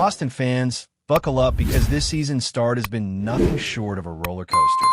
Boston fans, buckle up because this season's start has been nothing short of a roller coaster,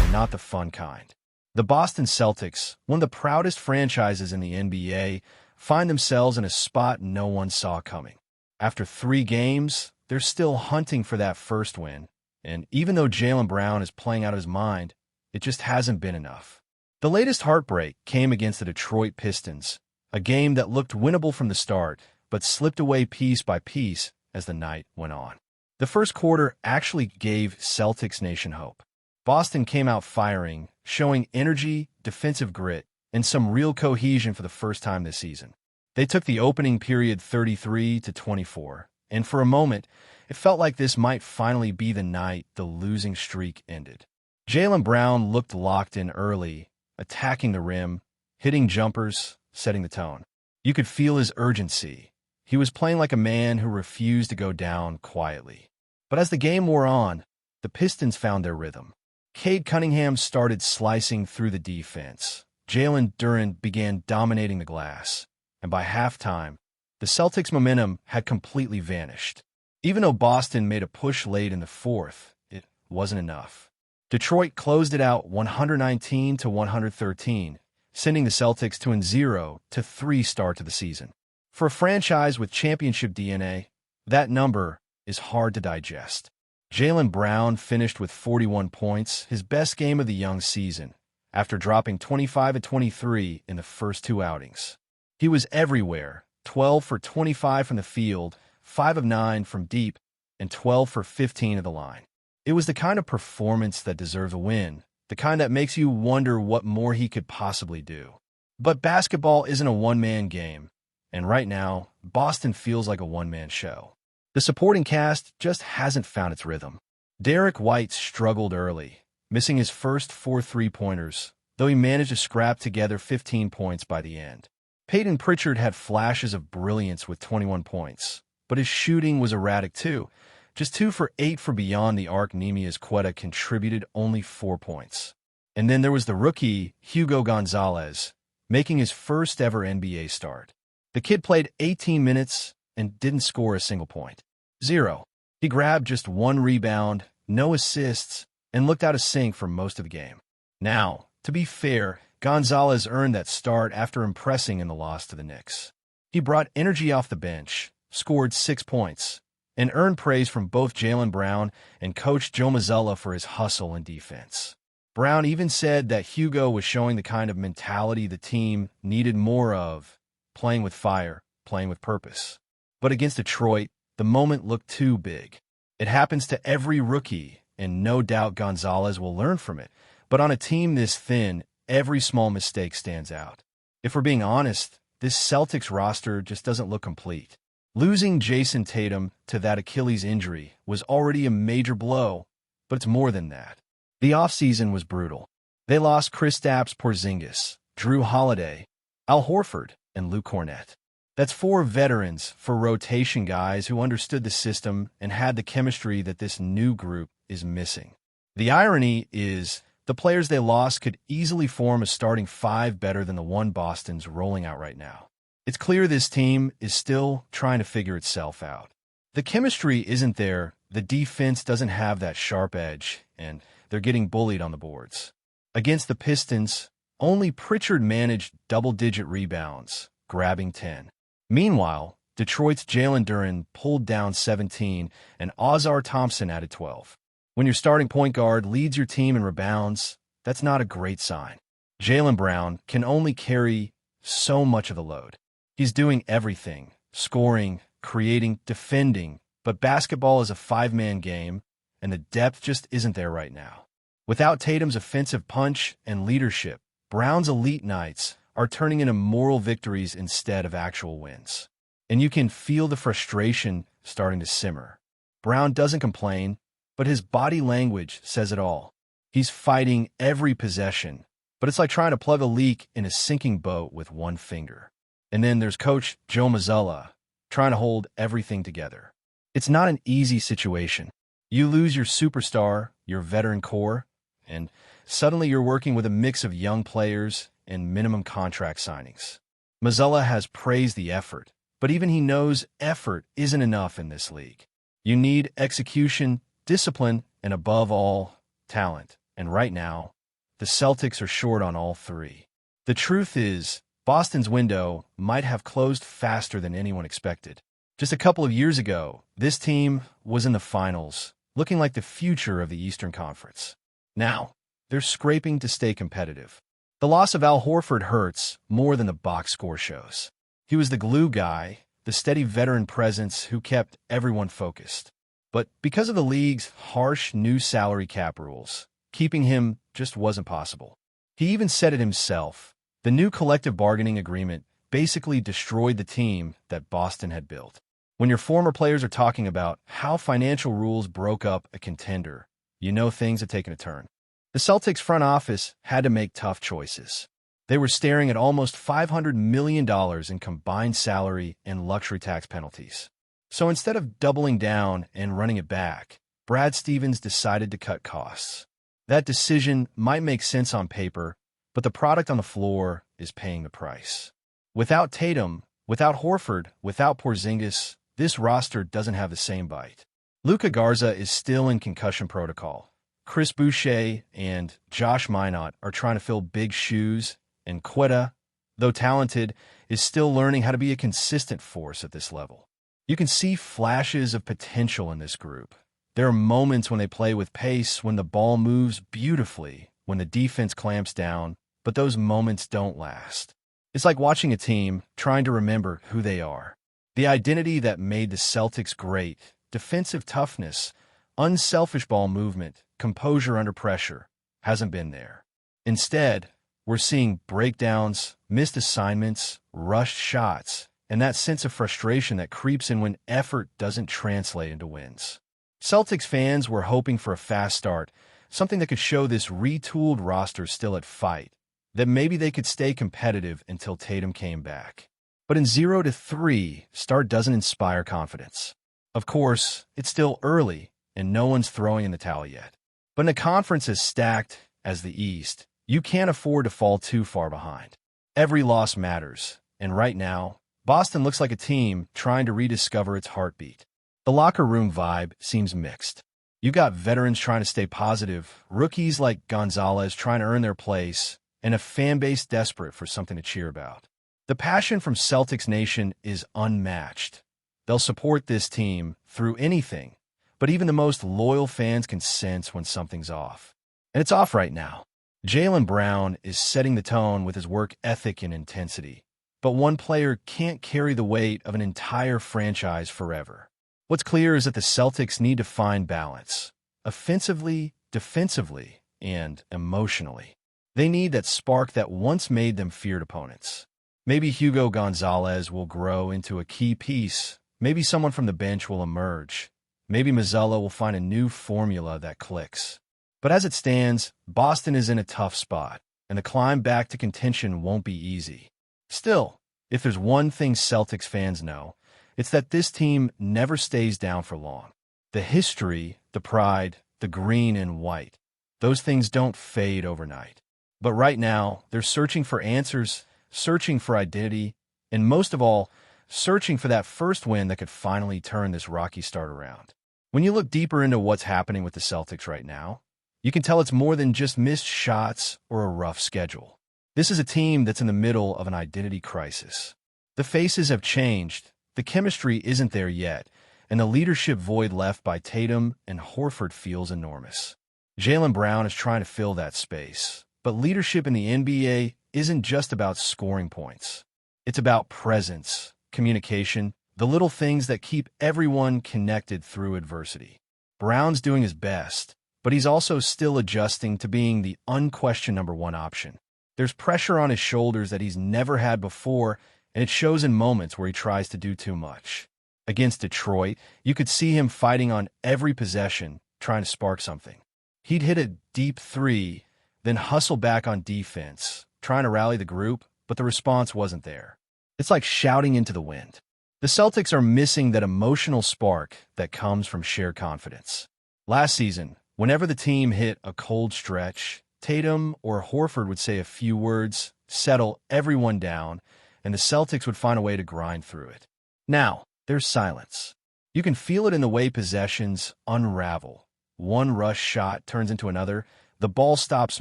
and not the fun kind. The Boston Celtics, one of the proudest franchises in the NBA, find themselves in a spot no one saw coming. After 3 games, they're still hunting for that first win, and even though Jaylen Brown is playing out of his mind, it just hasn't been enough. The latest heartbreak came against the Detroit Pistons, a game that looked winnable from the start, but slipped away piece by piece as the night went on. The first quarter actually gave Celtics Nation hope. Boston came out firing, showing energy, defensive grit, and some real cohesion for the first time this season. They took the opening period 33-24, and for a moment, it felt like this might finally be the night the losing streak ended. Jaylen Brown looked locked in early, attacking the rim, hitting jumpers, setting the tone. You could feel his urgency. He was playing like a man who refused to go down quietly. But as the game wore on, the Pistons found their rhythm. Cade Cunningham started slicing through the defense. Jalen Duren began dominating the glass. And by halftime, the Celtics' momentum had completely vanished. Even though Boston made a push late in the fourth, it wasn't enough. Detroit closed it out 119-113, sending the Celtics to a 0-3 start to the season. For a franchise with championship DNA, that number is hard to digest. Jaylen Brown finished with 41 points, his best game of the young season, after dropping 25-23 in the first 2 outings. He was everywhere, 12 for 25 from the field, 5 of 9 from deep, and 12 for 15 of the line. It was the kind of performance that deserves a win, the kind that makes you wonder what more he could possibly do. But basketball isn't a one-man game, and right now, Boston feels like a one-man show. The supporting cast just hasn't found its rhythm. Derek White struggled early, missing his first 4 3-pointers, though he managed to scrap together 15 points by the end. Peyton Pritchard had flashes of brilliance with 21 points, but his shooting was erratic too. Just 2 for 8 for beyond the arc. Nemias Quetta contributed only 4 points. And then there was the rookie, Hugo Gonzalez, making his first ever NBA start. The kid played 18 minutes and didn't score a single point. 0. He grabbed just 1 rebound, no assists, and looked out of sync for most of the game. Now, to be fair, Gonzalez earned that start after impressing in the loss to the Knicks. He brought energy off the bench, scored 6 points, and earned praise from both Jaylen Brown and coach Joe Mazzulla for his hustle and defense. Brown even said that Hugo was showing the kind of mentality the team needed more of, playing with fire, playing with purpose. But against Detroit, the moment looked too big. It happens to every rookie, and no doubt Gonzalez will learn from it. But on a team this thin, every small mistake stands out. If we're being honest, this Celtics roster just doesn't look complete. Losing Jason Tatum to that Achilles injury was already a major blow, but it's more than that. The offseason was brutal. They lost Kristaps Porzingis, Drew Holiday, Al Horford, and Luke Kornet. That's 4 veterans for rotation guys who understood the system and had the chemistry that this new group is missing. The irony is the players they lost could easily form a starting 5 better than the one Boston's rolling out right now. It's clear this team is still trying to figure itself out. The chemistry isn't there, the defense doesn't have that sharp edge, and they're getting bullied on the boards. Against the Pistons, only Pritchard managed double-digit rebounds, grabbing 10. Meanwhile, Detroit's Jalen Duren pulled down 17, and Ausar Thompson added 12. When your starting point guard leads your team in rebounds, that's not a great sign. Jaylen Brown can only carry so much of the load. He's doing everything, scoring, creating, defending, but basketball is a 5-man game, and the depth just isn't there right now. Without Tatum's offensive punch and leadership, Brown's elite nights are turning into moral victories instead of actual wins. And you can feel the frustration starting to simmer. Brown doesn't complain, but his body language says it all. He's fighting every possession, but it's like trying to plug a leak in a sinking boat with one finger. And then there's Coach Joe Mazzulla, trying to hold everything together. It's not an easy situation. You lose your superstar, your veteran core, and suddenly you're working with a mix of young players and minimum contract signings. Mazzulla has praised the effort, but even he knows effort isn't enough in this league. You need execution, discipline, and above all, talent. And right now, the Celtics are short on all three. The truth is, Boston's window might have closed faster than anyone expected. Just a couple of years ago, this team was in the finals, looking like the future of the Eastern Conference. Now, they're scraping to stay competitive. The loss of Al Horford hurts more than the box score shows. He was the glue guy, the steady veteran presence who kept everyone focused. But because of the league's harsh new salary cap rules, keeping him just wasn't possible. He even said it himself. The new collective bargaining agreement basically destroyed the team that Boston had built. When your former players are talking about how financial rules broke up a contender, you know things have taken a turn. The Celtics front office had to make tough choices. They were staring at almost $500 million in combined salary and luxury tax penalties. So instead of doubling down and running it back, Brad Stevens decided to cut costs. That decision might make sense on paper, but the product on the floor is paying the price. Without Tatum, without Horford, without Porzingis, this roster doesn't have the same bite. Luka Garza is still in concussion protocol. Chris Boucher and Josh Minott are trying to fill big shoes, and Quetta, though talented, is still learning how to be a consistent force at this level. You can see flashes of potential in this group. There are moments when they play with pace, when the ball moves beautifully, when the defense clamps down, but those moments don't last. It's like watching a team trying to remember who they are. The identity that made the Celtics great, defensive toughness, unselfish ball movement, composure under pressure, hasn't been there. Instead, we're seeing breakdowns, missed assignments, rushed shots, and that sense of frustration that creeps in when effort doesn't translate into wins. Celtics fans were hoping for a fast start, something that could show this retooled roster still at fight, that maybe they could stay competitive until Tatum came back. But in 0-3, start doesn't inspire confidence. Of course, it's still early, and no one's throwing in the towel yet. But in a conference as stacked as the East, you can't afford to fall too far behind. Every loss matters, and right now, Boston looks like a team trying to rediscover its heartbeat. The locker room vibe seems mixed. You got veterans trying to stay positive, rookies like Gonzalez trying to earn their place, and a fan base desperate for something to cheer about. The passion from Celtics Nation is unmatched. They'll support this team through anything, but even the most loyal fans can sense when something's off. And it's off right now. Jaylen Brown is setting the tone with his work ethic and intensity, but one player can't carry the weight of an entire franchise forever. What's clear is that the Celtics need to find balance, offensively, defensively, and emotionally. They need that spark that once made them feared opponents. Maybe Hugo Gonzalez will grow into a key piece. Maybe someone from the bench will emerge. Maybe Mazzulla will find a new formula that clicks. But as it stands, Boston is in a tough spot, and the climb back to contention won't be easy. Still, if there's one thing Celtics fans know, it's that this team never stays down for long. The history, the pride, the green and white, those things don't fade overnight. But right now, they're searching for answers, searching for identity, and most of all, searching for that first win that could finally turn this rocky start around. When you look deeper into what's happening with the Celtics right now, you can tell it's more than just missed shots or a rough schedule. This is a team that's in the middle of an identity crisis. The faces have changed, the chemistry isn't there yet, and the leadership void left by Tatum and Horford feels enormous. Jaylen Brown is trying to fill that space, but leadership in the NBA isn't just about scoring points. It's about presence, communication, the little things that keep everyone connected through adversity. Brown's doing his best, but he's also still adjusting to being the unquestioned number one option. There's pressure on his shoulders that he's never had before, and it shows in moments where he tries to do too much. Against Detroit, you could see him fighting on every possession, trying to spark something. He'd hit a deep three, then hustle back on defense, trying to rally the group, but the response wasn't there. It's like shouting into the wind. The Celtics are missing that emotional spark that comes from shared confidence. Last season, whenever the team hit a cold stretch, Tatum or Horford would say a few words, settle everyone down, and the Celtics would find a way to grind through it. Now, there's silence. You can feel it in the way possessions unravel. One rush shot turns into another, the ball stops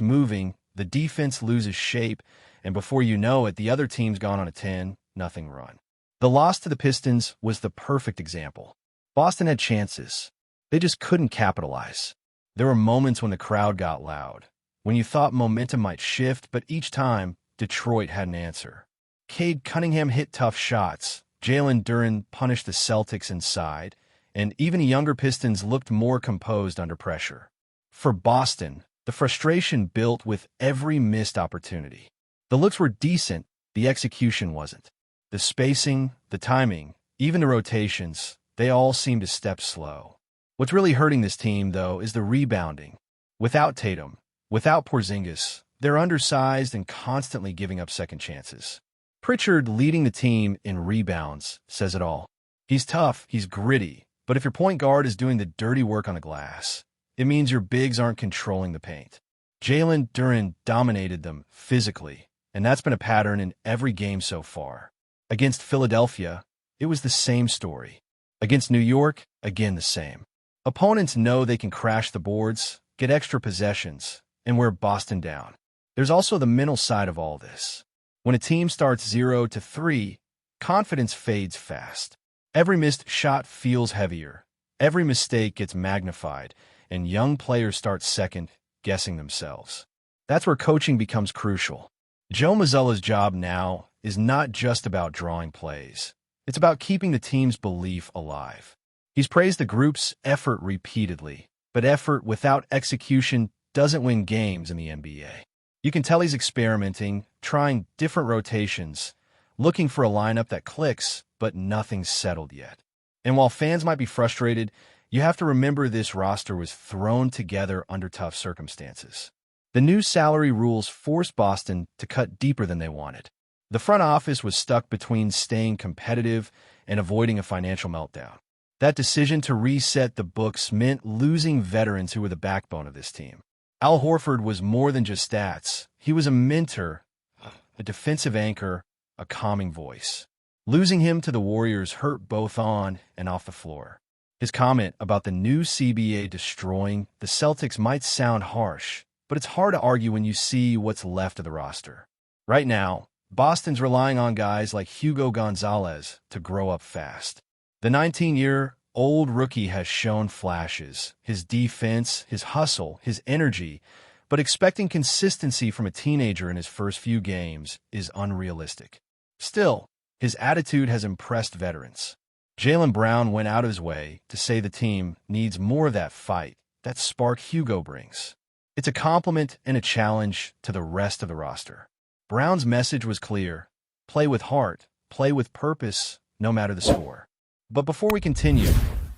moving, the defense loses shape, and before you know it, the other team's gone on a 10-0 run. The loss to the Pistons was the perfect example. Boston had chances. They just couldn't capitalize. There were moments when the crowd got loud, when you thought momentum might shift, but each time, Detroit had an answer. Cade Cunningham hit tough shots, Jalen Duren punished the Celtics inside, and even the younger Pistons looked more composed under pressure. For Boston, the frustration built with every missed opportunity. The looks were decent, the execution wasn't. The spacing, the timing, even the rotations, they all seemed to step slow. What's really hurting this team, though, is the rebounding. Without Tatum, without Porzingis, they're undersized and constantly giving up second chances. Pritchard, leading the team in rebounds, says it all. He's tough, he's gritty, but if your point guard is doing the dirty work on the glass, it means your bigs aren't controlling the paint. Jalen Duren dominated them physically, and that's been a pattern in every game so far. Against Philadelphia, it was the same story. Against New York, again the same. Opponents know they can crash the boards, get extra possessions, and wear Boston down. There's also the mental side of all this. When a team starts 0-3, confidence fades fast. Every missed shot feels heavier. Every mistake gets magnified, and young players start second-guessing themselves. That's where coaching becomes crucial. Joe Mazzulla's job now is not just about drawing plays. It's about keeping the team's belief alive. He's praised the group's effort repeatedly, but effort without execution doesn't win games in the NBA. You can tell he's experimenting, trying different rotations, looking for a lineup that clicks, but nothing's settled yet. And while fans might be frustrated, you have to remember this roster was thrown together under tough circumstances. The new salary rules forced Boston to cut deeper than they wanted. The front office was stuck between staying competitive and avoiding a financial meltdown. That decision to reset the books meant losing veterans who were the backbone of this team. Al Horford was more than just stats. He was a mentor, a defensive anchor, a calming voice. Losing him to the Warriors hurt both on and off the floor. His comment about the new CBA destroying the Celtics might sound harsh, but it's hard to argue when you see what's left of the roster. Right now, Boston's relying on guys like Hugo Gonzalez to grow up fast. The 19-year-old rookie has shown flashes, his defense, his hustle, his energy, but expecting consistency from a teenager in his first few games is unrealistic. Still, his attitude has impressed veterans. Jaylen Brown went out of his way to say the team needs more of that fight, that spark Hugo brings. It's a compliment and a challenge to the rest of the roster. Brown's message was clear: play with heart, play with purpose, no matter the score. But before we continue,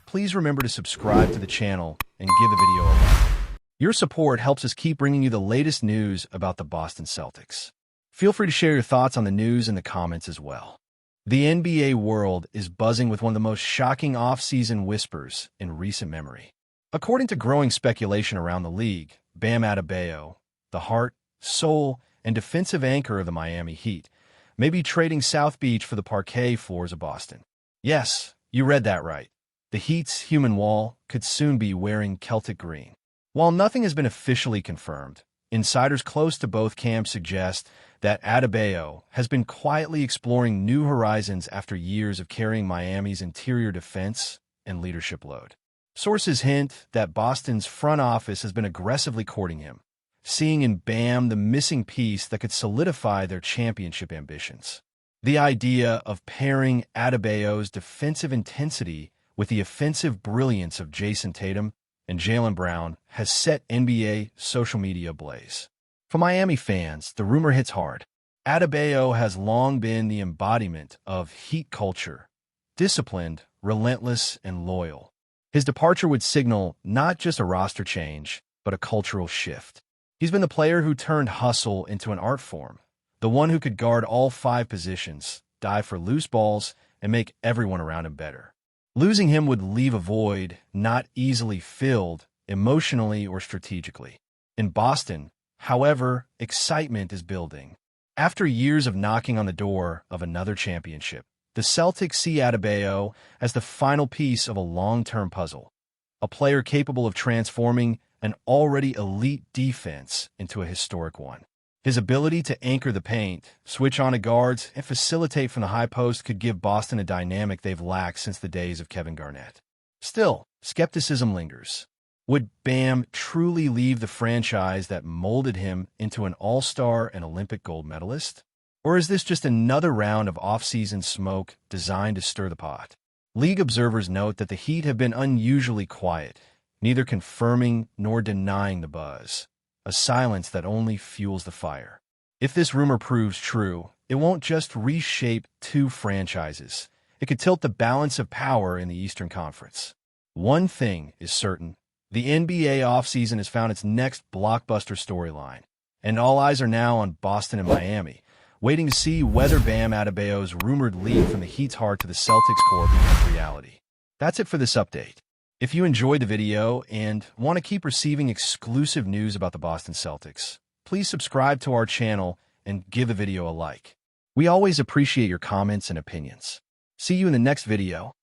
please remember to subscribe to the channel and give the video a like. Your support helps us keep bringing you the latest news about the Boston Celtics. Feel free to share your thoughts on the news in the comments as well. The NBA world is buzzing with one of the most shocking off-season whispers in recent memory. According to growing speculation around the league, Bam Adebayo, the heart, soul, and defensive anchor of the Miami Heat, may be trading South Beach for the parquet floors of Boston. Yes, you read that right. The Heat's human wall could soon be wearing Celtic green. While nothing has been officially confirmed, insiders close to both camps suggest that Adebayo has been quietly exploring new horizons after years of carrying Miami's interior defense and leadership load. Sources hint that Boston's front office has been aggressively courting him, seeing in Bam the missing piece that could solidify their championship ambitions. The idea of pairing Adebayo's defensive intensity with the offensive brilliance of Jason Tatum and Jaylen Brown has set NBA social media ablaze. For Miami fans, the rumor hits hard. Adebayo has long been the embodiment of Heat culture, disciplined, relentless, and loyal. His departure would signal not just a roster change, but a cultural shift. He's been the player who turned hustle into an art form, the one who could guard all 5 positions, dive for loose balls, and make everyone around him better. Losing him would leave a void not easily filled emotionally or strategically. In Boston, however, excitement is building. After years of knocking on the door of another championship, The Celtics see Adebayo as the final piece of a long-term puzzle, a player capable of transforming an already elite defense into a historic one. His ability to anchor the paint, switch on to guards, and facilitate from the high post could give Boston a dynamic they've lacked since the days of Kevin Garnett. Still, skepticism lingers. Would Bam truly leave the franchise that molded him into an all-star and Olympic gold medalist? Or is this just another round of off-season smoke designed to stir the pot? League observers note that the Heat have been unusually quiet, neither confirming nor denying the buzz, a silence that only fuels the fire. If this rumor proves true, it won't just reshape two franchises. It could tilt the balance of power in the Eastern Conference. One thing is certain. The NBA offseason has found its next blockbuster storyline, and all eyes are now on Boston and Miami, waiting to see whether Bam Adebayo's rumored leap from the Heat's heart to the Celtics core becomes reality. That's it for this update. If you enjoyed the video and want to keep receiving exclusive news about the Boston Celtics, please subscribe to our channel and give the video a like. We always appreciate your comments and opinions. See you in the next video.